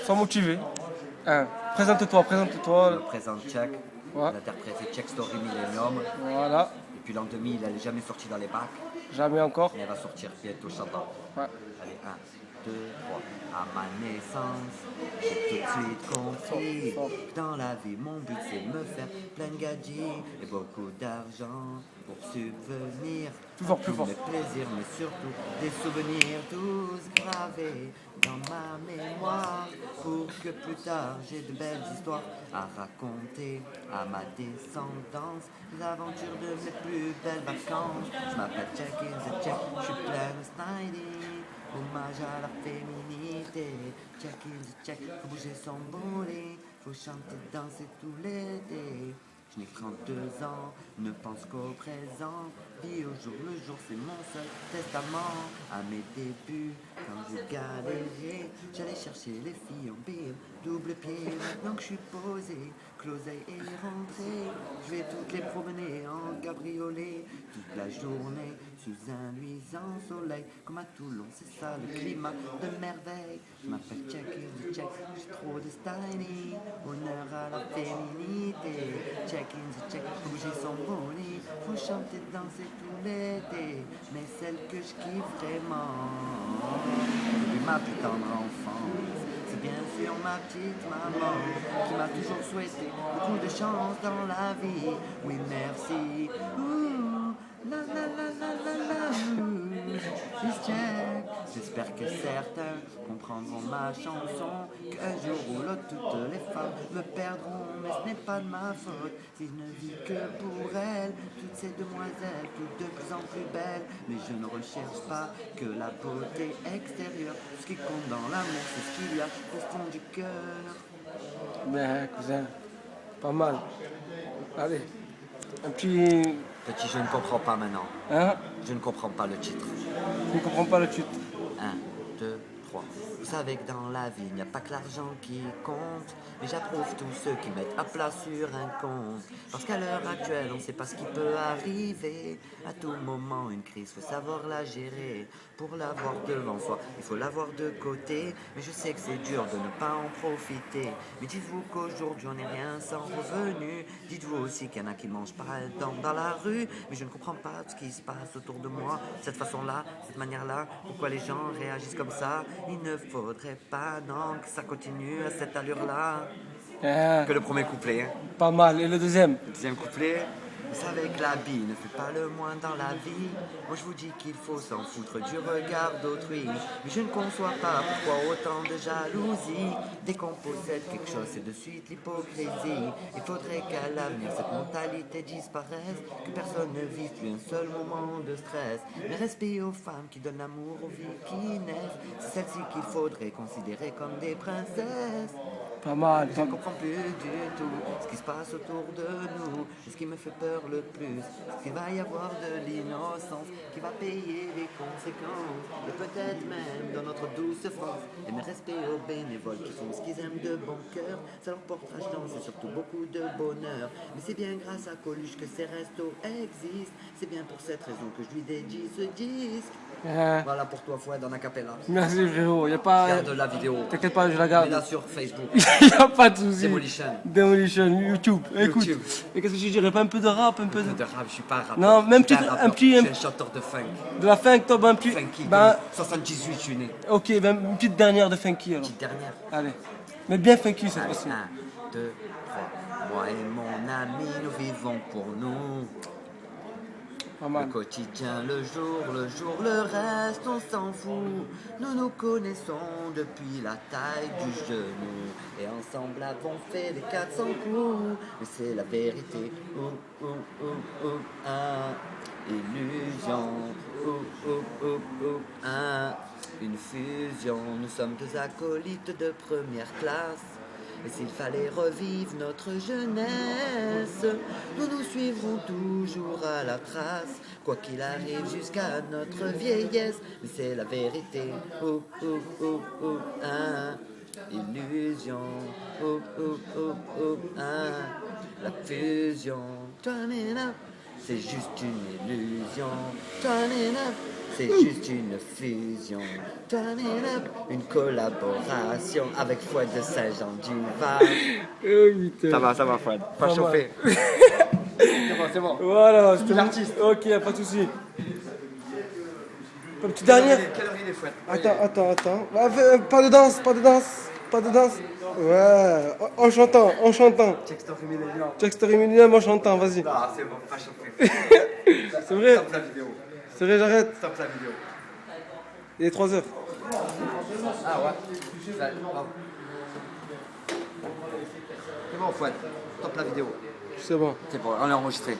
Sans motiver. Hein. Présente-toi, Je me présente-toi. présente Check, Ouais. l'interprète Check Story Millennium. Voilà. Depuis l'an 2000, elle n'est jamais sortie dans les bacs, Jamais encore. mais elle va sortir bientôt, Chantal. Ouais. Allez, 1, 2, 3. À ma naissance, j'ai tout de suite compris Fort, fort. que dans la vie, mon but c'est de me faire plein de gadgets et beaucoup d'argent pour subvenir Plus à fort, plus tous fort. mes plaisirs, mais surtout des souvenirs tous gravés dans ma mémoire pour que plus tard j'ai de belles histoires à raconter à ma descendance, les aventures de mes plus belles vacances. Je m'appelle Check in the Check, je suis plein de styling. Hommage à la féminité, check in the check, faut bouger son body, faut chanter, danser tout l'été. Je n'ai que 32 ans, ne pense qu'au présent, vis au jour le jour, c'est mon seul testament. À mes débuts, quand je galérais, j'allais chercher les filles en BM, double pied. Maintenant que je suis posé, que l'oseille est rentrée, je vais toutes les promener en cabriolet, toute la journée sous un luisant soleil, comme à Toulon, c'est ça le climat de merveille. Je m'appelle Check in the Check, j'ai trop de styling, honneur à la féminité. Check in the Check, faut bouger son body, faut chanter, danser tout l'été, mais celle que je kiffe vraiment, depuis ma plus tendre enfance, c'est bien sûr ma petite maman qui m'a toujours souhaité beaucoup de chance dans la vie. Oui, merci. Ouh, la la la la la la. Ouh, it's Jack. J'espère que certains comprendront ma chanson, qu'un jour ou l'autre toutes les femmes me perdront, mais ce n'est pas de ma faute si je ne vis que pour elles, toutes ces demoiselles, toutes de plus en plus belles. Mais je ne recherche pas que la beauté extérieure, ce qui compte dans l'amour, c'est ce qu'il y a au fond du cœur. Mais cousin, pas mal. Allez. Un petit. Petit, je ne comprends pas maintenant. Hein? Je ne comprends pas le titre. Je ne comprends pas le titre. 1, 2, 3. Vous savez que dans la vie, il n'y a pas que l'argent qui compte, mais j'approuve tous ceux qui mettent à plat sur un compte. Parce qu'à l'heure actuelle, on ne sait pas ce qui peut arriver. À tout moment, une crise, faut savoir la gérer. Pour l'avoir devant soi, il faut l'avoir de côté. Mais je sais que c'est dur de ne pas en profiter. Mais dites-vous qu'aujourd'hui, on n'est rien sans revenu. Dites-vous aussi qu'il y en a qui mangent pas le temps dans la rue. Mais je ne comprends pas ce qui se passe autour de moi. Cette façon-là, cette manière-là, pourquoi les gens réagissent comme ça. Il ne faudrait pas, non, que ça continue à cette allure-là. Hein? Que le premier couplet, hein. Pas mal. Et le deuxième? Le deuxième couplet. Vous savez que l'habit ne fait pas le moins dans la vie. Moi je vous dis qu'il faut s'en foutre du regard d'autrui. Mais je ne conçois pas pourquoi autant de jalousie. Dès qu'on possède quelque chose, c'est de suite l'hypocrisie. Il faudrait qu'à l'avenir cette mentalité disparaisse, que personne ne vive plus un seul moment de stress. Mais respect aux femmes qui donnent l'amour aux vies qui naissent, c'est celles-ci qu'il faudrait considérer comme des princesses. Pas mal. Je ne comprends plus du tout ce qui se passe autour de nous. Et ce qui me fait peur le plus, c'est qu'il va y avoir de l'innocence qui va payer les conséquences. Et peut-être même dans notre douce France. Et mes respects aux bénévoles qui font ce qu'ils aiment de bon cœur. Ça leur portera chance et surtout beaucoup de bonheur. Mais c'est bien grâce à Coluche que ces restos existent. C'est bien pour cette raison que je lui dédie ce disque. Hein? Voilà pour toi, Fouad, en acapella. Merci frérot. Y a pas. Regarde la vidéo. T'inquiète pas, je la Mets-la garde. sur Facebook. Y a pas de souci. Demolition. Demolition, YouTube. Écoute. YouTube. Et qu'est-ce que je dirais? Pas un peu de rap, un peu de. De rap, je suis pas un rappeur. Non, même Je suis petit- pas un petit- Je suis un chanteur de funk. De la funk, toi, ben, un petit. Funky. Ben, 78, je suis né. ok, ben, une petite dernière de funky alors. Petite dernière. Allez. Mais bien funky cette Allez, fois-ci. 1, 2, 3. Moi et mon ami, nous vivons pour nous. Pas Le mal. quotidien, le jour, le reste, on s'en fout. Nous nous connaissons depuis la taille du genou. Et ensemble avons fait les 400 coups. Mais c'est la vérité. Ouh, ouh, ouh, ouh, ah. Illusion. Ouh, ouh, ouh, ouh, ah. Une fusion. Nous sommes deux acolytes de première classe. Et s'il fallait revivre notre jeunesse, nous nous suivrons toujours à la trace, quoi qu'il arrive jusqu'à notre vieillesse. Mais c'est la vérité, oh, oh, oh, oh, ah. Illusion, oh, oh, oh, oh, ah. La fusion, c'est juste une illusion, c'est juste une fusion. Turn it up, une collaboration avec Fouad de Saint-Jean-du-Var. Oh putain. Ça va, Fouad. Pas Pas chauffé. C'est bon. Voilà, c'était l'artiste. Ok, y a pas de souci. Une petite dernière. Quelle heure il est, Fouad? Attends. Pas de danse. Ouais, en chantant. Checkstory Millennium. Checkstory Millennium en chantant, vas-y. Non, c'est bon, pas chauffé. C'est vrai, Stop la vidéo. j'arrête. Stop la vidéo. Il est 3h. Ah ouais. Bravo. C'est bon, Fouad. Stop la vidéo. C'est bon. C'est bon, on est enregistré.